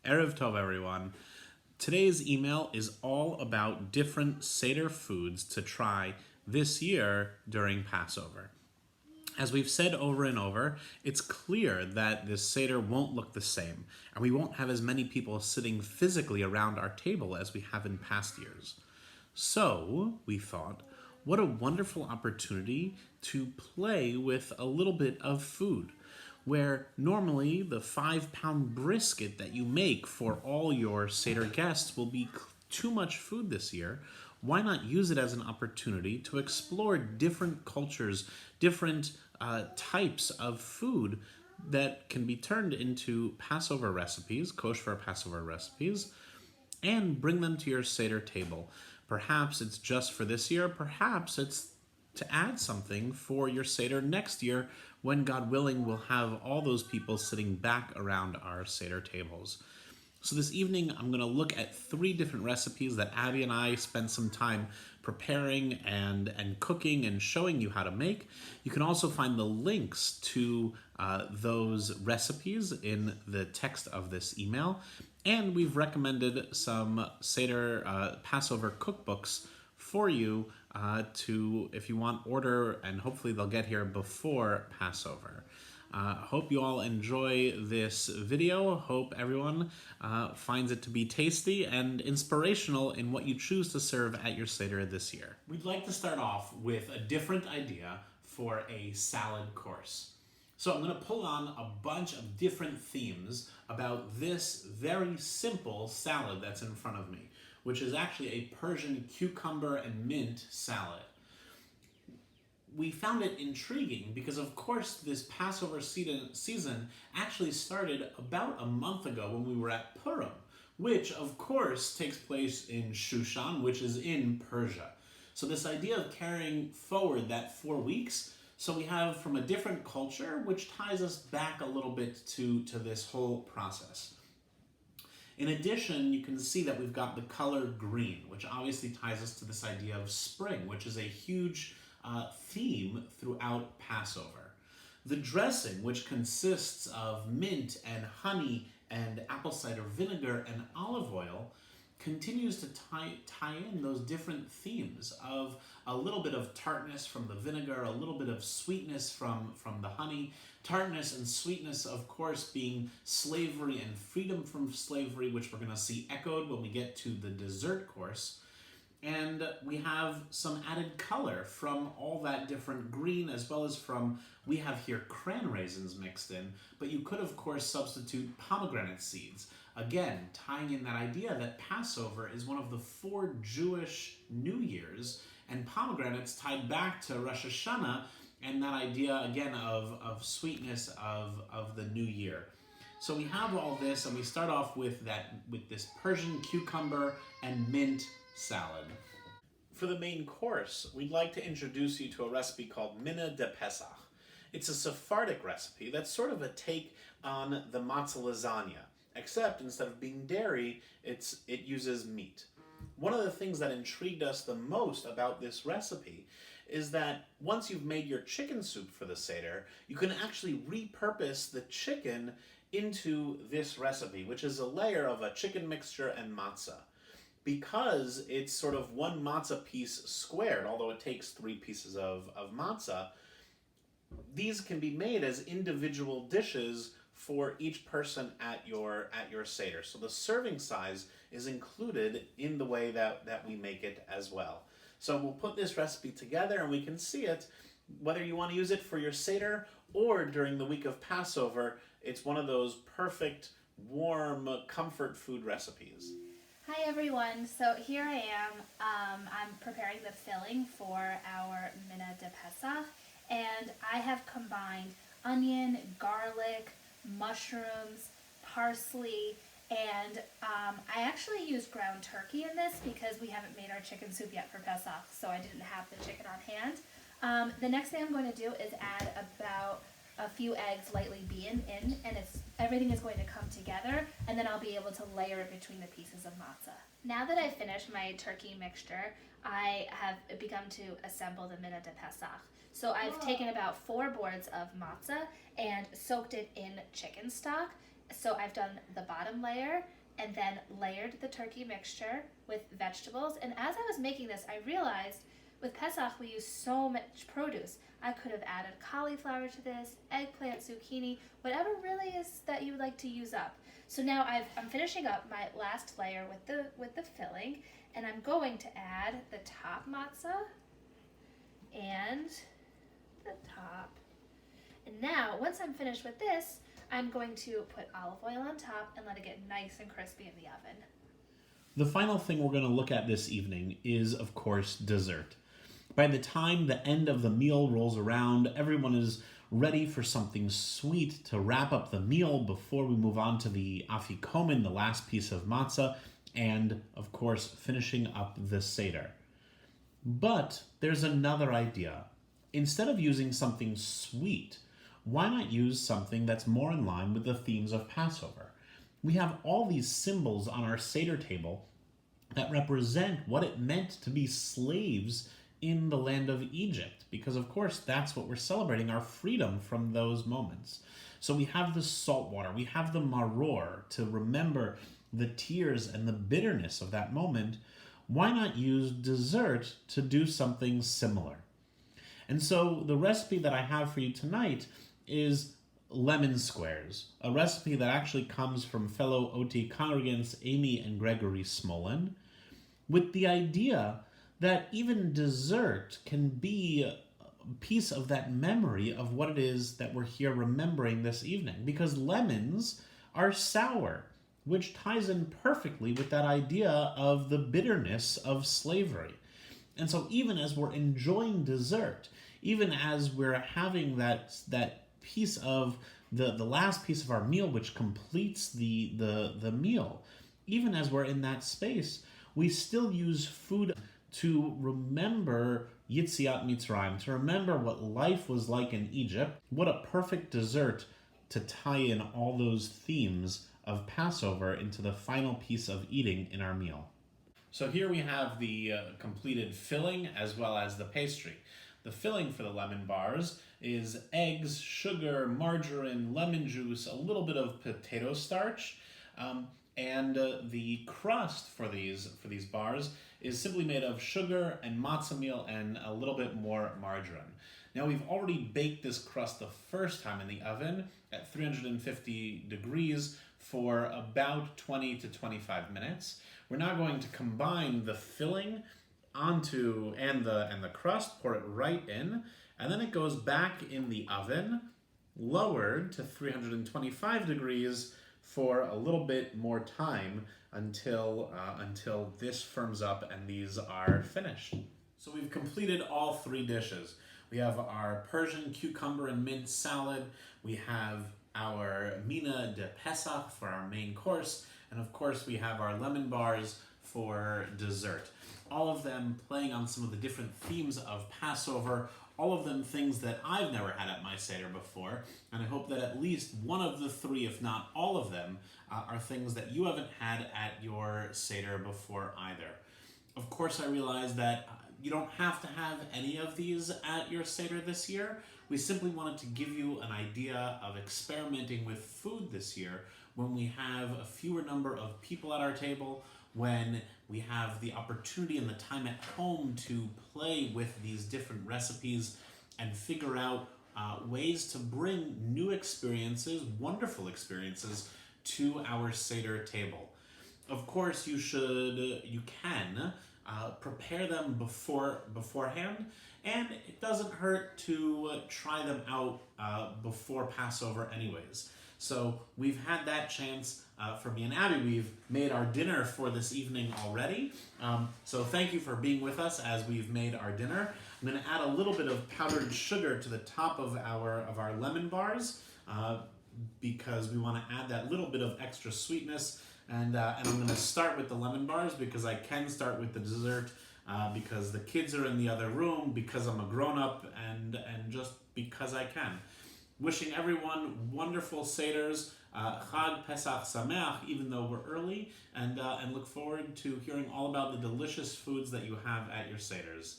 Erev Tov, everyone. Today's email is all about different Seder foods to try this year during Passover. As we've said over and over, it's clear that this Seder won't look the same, and we won't have as many people sitting physically around our table as we have in past years. So, we thought, what a wonderful opportunity to play with a little bit of food. Where normally the 5 pound brisket that you make for all your Seder guests will be too much food this year, why not use it as an opportunity to explore different cultures, different types of food that can be turned into Passover recipes, kosher Passover recipes, and bring them to your Seder table. Perhaps it's just for this year, perhaps it's to add something for your Seder next year when, God willing, we'll have all those people sitting back around our Seder tables. So this evening, I'm going to look at 3 different recipes that Abby and I spent some time preparing and cooking and showing you how to make. You can also find the links to those recipes in the text of this email. And we've recommended some Seder Passover cookbooks for you to, if you want, order, and hopefully they'll get here before Passover. Hope you all enjoy this video. Hope everyone finds it to be tasty and inspirational in what you choose to serve at your Seder this year. We'd like to start off with a different idea for a salad course. So I'm going to pull on a bunch of different themes about this very simple salad that's in front of me, which is actually a Persian cucumber and mint salad. We found it intriguing because, of course, this Passover season actually started about a month ago when we were at Purim, which, of course, takes place in Shushan, which is in Persia. So this idea of carrying forward that 4 weeks, so we have from a different culture, which ties us back a little bit to this whole process. In addition, you can see that we've got the color green, which obviously ties us to this idea of spring, which is a huge theme throughout Passover. The dressing, which consists of mint and honey and apple cider vinegar and olive oil, continues to tie in those different themes of a little bit of tartness from the vinegar, a little bit of sweetness from the honey, tartness and sweetness, of course, being slavery and freedom from slavery, which we're going to see echoed when we get to the dessert course. And we have some added color from all that different green, as well as from, we have here cran raisins mixed in, but you could, of course, substitute pomegranate seeds. Again, tying in that idea that Passover is one of the 4 Jewish New Years, and pomegranates tied back to Rosh Hashanah, and that idea, again, of sweetness of the new year. So we have all this, and we start off with this Persian cucumber and mint salad. For the main course, we'd like to introduce you to a recipe called Mina de Pesach. It's a Sephardic recipe that's sort of a take on the matzah lasagna, except instead of being dairy, it uses meat. One of the things that intrigued us the most about this recipe is that once you've made your chicken soup for the Seder, you can actually repurpose the chicken into this recipe, which is a layer of a chicken mixture and matzah. Because it's sort of one matzah piece squared, although it takes 3 pieces of matzah, these can be made as individual dishes for each person at your Seder. So the serving size is included in the way that we make it as well. So we'll put this recipe together and we can see it, whether you want to use it for your Seder or during the week of Passover. It's one of those perfect, warm, comfort food recipes. Hi everyone, so here I am. I'm preparing the filling for our Mina de Pesach, and I have combined onion, garlic, mushrooms, parsley, and I actually used ground turkey in this because we haven't made our chicken soup yet for Pesach, so I didn't have the chicken on hand. The next thing I'm going to do is add about a few eggs lightly beaten in, and everything is going to come together, and then I'll be able to layer it between the pieces of matzah. Now that I've finished my turkey mixture, I have begun to assemble the Mina de Pesach. So I've taken about 4 boards of matzah and soaked it in chicken stock So I've done the bottom layer and then layered the turkey mixture with vegetables. And as I was making this, I realized with Pesach we use so much produce. I could have added cauliflower to this, eggplant, zucchini, whatever really is that you would like to use up. So now I'm finishing up my last layer with the filling, and I'm going to add the top matzah and the top. And now, once I'm finished with this, I'm going to put olive oil on top and let it get nice and crispy in the oven. The final thing we're going to look at this evening is, of course, dessert. By the time the end of the meal rolls around, everyone is ready for something sweet to wrap up the meal before we move on to the afikomen, the last piece of matzah, and, of course, finishing up the Seder. But there's another idea. Instead of using something sweet, why not use something that's more in line with the themes of Passover? We have all these symbols on our Seder table that represent what it meant to be slaves in the land of Egypt, because of course that's what we're celebrating, our freedom from those moments. So we have the salt water, we have the maror to remember the tears and the bitterness of that moment. Why not use dessert to do something similar? And so the recipe that I have for you tonight is lemon squares, a recipe that actually comes from fellow OT congregants Amy and Gregory Smolin, with the idea that even dessert can be a piece of that memory of what it is that we're here remembering this evening. Because lemons are sour, which ties in perfectly with that idea of the bitterness of slavery. And so even as we're enjoying dessert, even as we're having that piece of the last piece of our meal, which completes the meal, even as we're in that space, we still use food to remember Yitziat Mitzrayim, to remember what life was like in Egypt. What a perfect dessert to tie in all those themes of Passover into the final piece of eating in our meal. So here we have the completed filling as well as the pastry. The filling for the lemon bars is eggs, sugar, margarine, lemon juice, a little bit of potato starch, and the crust for these bars is simply made of sugar and matzah meal and a little bit more margarine. Now we've already baked this crust the first time in the oven at 350 degrees for about 20 to 25 minutes. We're now going to combine the filling onto and the crust, pour it right in, and then it goes back in the oven, lowered to 325 degrees for a little bit more time until this firms up and these are finished. So we've completed all three dishes. We have our Persian cucumber and mint salad. We have our mina de Pesach for our main course. And of course we have our lemon bars for dessert. All of them playing on some of the different themes of Passover, all of them things that I've never had at my Seder before, and I hope that at least one of the three, if not all of them, are things that you haven't had at your Seder before either. Of course, I realize that you don't have to have any of these at your Seder this year. We simply wanted to give you an idea of experimenting with food this year when we have a fewer number of people at our table, when we have the opportunity and the time at home to play with these different recipes and figure out ways to bring new experiences, wonderful experiences, to our Seder table. Of course, you can prepare them beforehand, and it doesn't hurt to try them out before Passover anyways. So we've had that chance for me and Abby. We've made our dinner for this evening already. So thank you for being with us as we've made our dinner. I'm going to add a little bit of powdered sugar to the top of our lemon bars because we want to add that little bit of extra sweetness. And I'm going to start with the lemon bars because I can start with the dessert because the kids are in the other room, because I'm a grown-up, and just because I can. Wishing everyone wonderful Seders, Chag Pesach Sameach, even though we're early, and look forward to hearing all about the delicious foods that you have at your Seders.